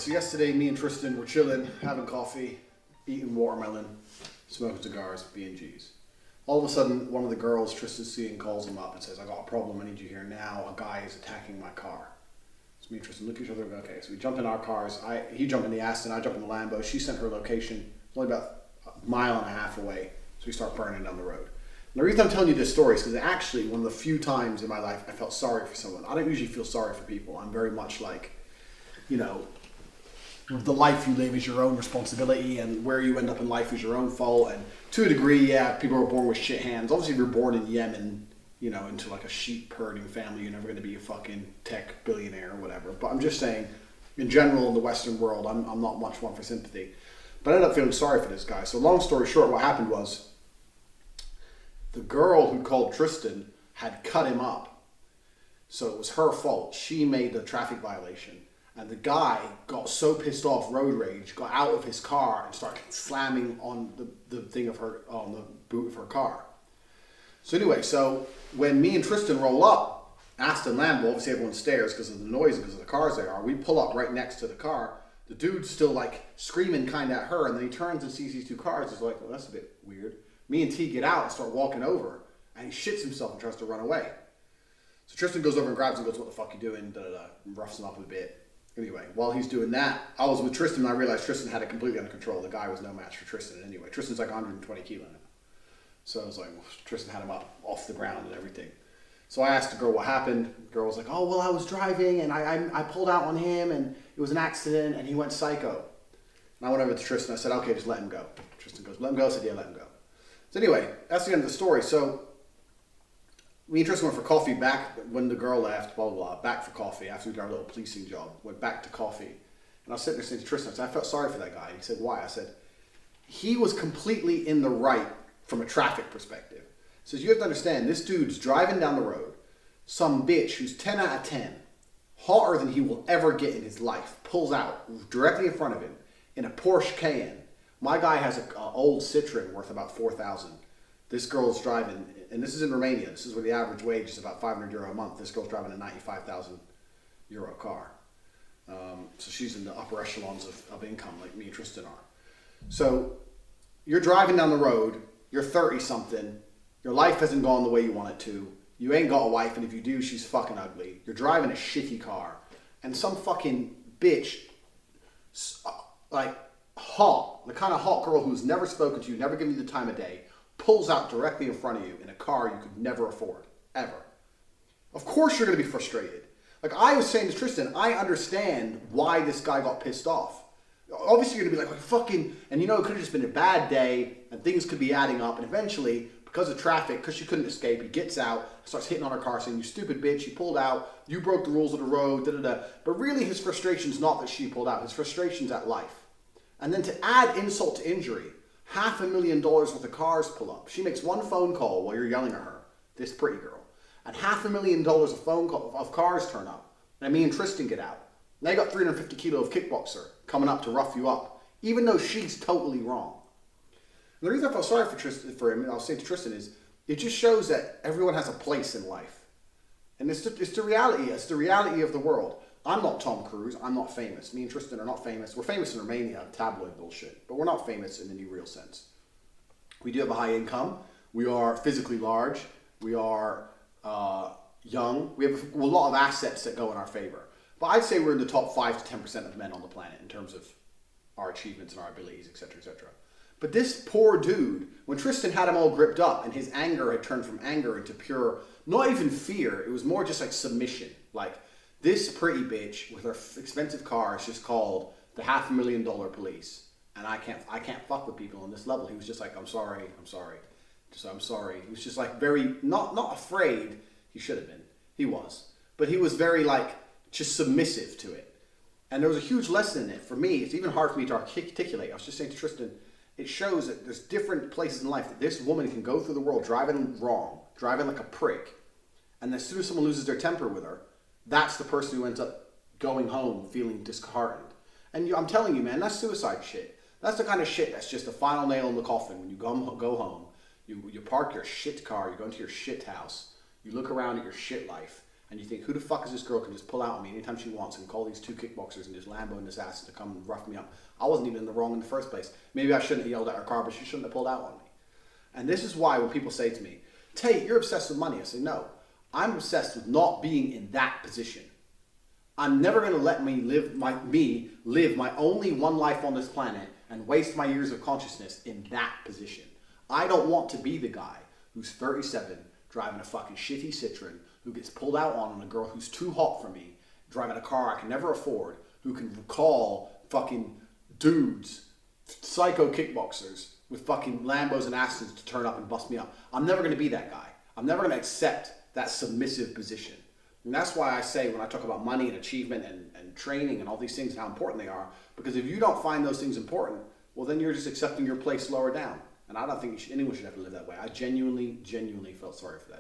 So yesterday, me and Tristan were chilling, having coffee, eating watermelon, smoking cigars, B&Gs. All of a sudden, one of the girls Tristan's seeing calls him up and says, "I got a problem, I need you here now. A guy is attacking my car." So me and Tristan look at each other and go, okay. So we jump in our cars. He jumped in the Aston, I jump in the Lambo. She sent her location. It's only about a mile and a half away. So we start burning down the road. And the reason I'm telling you this story is because actually one of the few times in my life I felt sorry for someone. I don't usually feel sorry for people. I'm very much like, you know, the life you live is your own responsibility, and where you end up in life is your own fault. And to a degree, yeah, people are born with shit hands. Obviously, if you're born in Yemen, you know, into like a sheep herding family, you're never going to be a fucking tech billionaire or whatever. But I'm just saying, in general, in the Western world, I'm not much one for sympathy. But I ended up feeling sorry for this guy. So long story short, what happened was the girl who called Tristan had cut him up. So it was her fault. She made the traffic violation. And the guy got so pissed off, road rage, got out of his car and started slamming on the thing of her, on the boot of her car. So anyway, so when me and Tristan roll up, Aston Lambo, obviously everyone stares because of the noise, because of the cars they are. We pull up right next to the car. The dude's still like screaming kind of at her, and then he turns and sees these two cars. He's like, well, that's a bit weird. Me and T get out and start walking over, and he shits himself and tries to run away. So Tristan goes over and grabs him and goes, "What the fuck you doing?" And roughs him up a bit. Anyway, while he's doing that, I was with Tristan and I realized Tristan had it completely under control. The guy was no match for Tristan anyway. Tristan's like 120 kilo now. So I was like, well, Tristan had him up off the ground and everything. So I asked the girl what happened. The girl was like, "Oh, well, I was driving and I pulled out on him and it was an accident and he went psycho." And I went over to Tristan. I said, "Okay, just let him go." Tristan goes, "Let him go?" I said, "Yeah, let him go." So anyway, that's the end of the story. So me and Tristan went for coffee back when the girl left, blah, blah, blah, back for coffee after we did our little policing job. Went back to coffee. And I was sitting there saying to Tristan, I said, "I felt sorry for that guy." And he said, "Why?" I said, "He was completely in the right from a traffic perspective." He says, "You have to understand, this dude's driving down the road. Some bitch who's 10 out of 10, hotter than he will ever get in his life, pulls out directly in front of him in a Porsche Cayenne. My guy has an old Citroen worth about 4,000. This girl's driving, and this is in Romania. This is where the average wage is about 500 euro a month. This girl's driving a 95,000 euro car. So she's in the upper echelons of income like me and Tristan are. So you're driving down the road, you're 30 something, your life hasn't gone the way you want it to, you ain't got a wife, and if you do, she's fucking ugly. You're driving a shitty car, and some fucking bitch, like hot, the kind of hot girl who's never spoken to you, never given you the time of day, pulls out directly in front of you in a car you could never afford, ever. Of course you're going to be frustrated. Like I was saying to Tristan, I understand why this guy got pissed off. Obviously you're going to be like, fucking, and you know, it could have just been a bad day, and things could be adding up, and eventually, because of traffic, because she couldn't escape, he gets out, starts hitting on her car, saying, "You stupid bitch, you pulled out, you broke the rules of the road, da da da." But really his frustration's not that she pulled out, his frustration's at life. And then to add insult to injury, $500,000 worth of cars pull up. She makes one phone call while you're yelling at her, this pretty girl, and $500,000 of cars turn up. And me and Tristan get out. Now you got 350 kilo of kickboxer coming up to rough you up, even though she's totally wrong. And the reason I felt sorry for him, and I'll say to Tristan, is it just shows that everyone has a place in life, and it's the reality. It's the reality of the world. I'm not Tom Cruise. I'm not famous. Me and Tristan are not famous. We're famous in Romania, tabloid bullshit, but we're not famous in any real sense. We do have a high income. We are physically large. We are young. We have a lot of assets that go in our favor. But I'd say we're in the top 5 to 10% of men on the planet in terms of our achievements and our abilities, etc., etc. But this poor dude, when Tristan had him all gripped up and his anger had turned from anger into pure, not even fear, it was more just like submission. Like, this pretty bitch with her expensive car is just called the $500,000 police, and I can't fuck with people on this level. He was just like, I'm sorry. Just, "I'm sorry." He was just like very not afraid. He should have been. He was, but he was very like just submissive to it. And there was a huge lesson in it for me. It's even hard for me to articulate. I was just saying to Tristan, it shows that there's different places in life that this woman can go through the world driving wrong, driving like a prick, and as soon as someone loses their temper with her, that's the person who ends up going home feeling disheartened. And I'm telling you, man, that's suicide shit. That's the kind of shit that's just the final nail in the coffin. When you go home, you park your shit car, you go into your shit house, you look around at your shit life, and you think, who the fuck is this girl can just pull out on me anytime she wants and call these two kickboxers and just Lambo in this ass to come and rough me up. I wasn't even in the wrong in the first place. Maybe I shouldn't have yelled at her car, but she shouldn't have pulled out on me. And this is why when people say to me, Tate, you're obsessed with money. I say, no, I'm obsessed with not being in that position. I'm never going to let me live my only one life on this planet and waste my years of consciousness in that position. I don't want to be the guy who's 37, driving a fucking shitty Citroen, who gets pulled out on a girl who's too hot for me, driving a car I can never afford, who can call fucking dudes, psycho kickboxers with fucking Lambos and Astons to turn up and bust me up. I'm never going to be that guy. I'm never going to accept that submissive position. And that's why I say when I talk about money and achievement and training and all these things, how important they are, because if you don't find those things important, well, then you're just accepting your place lower down. And I don't think anyone should have to live that way. I genuinely felt sorry for that.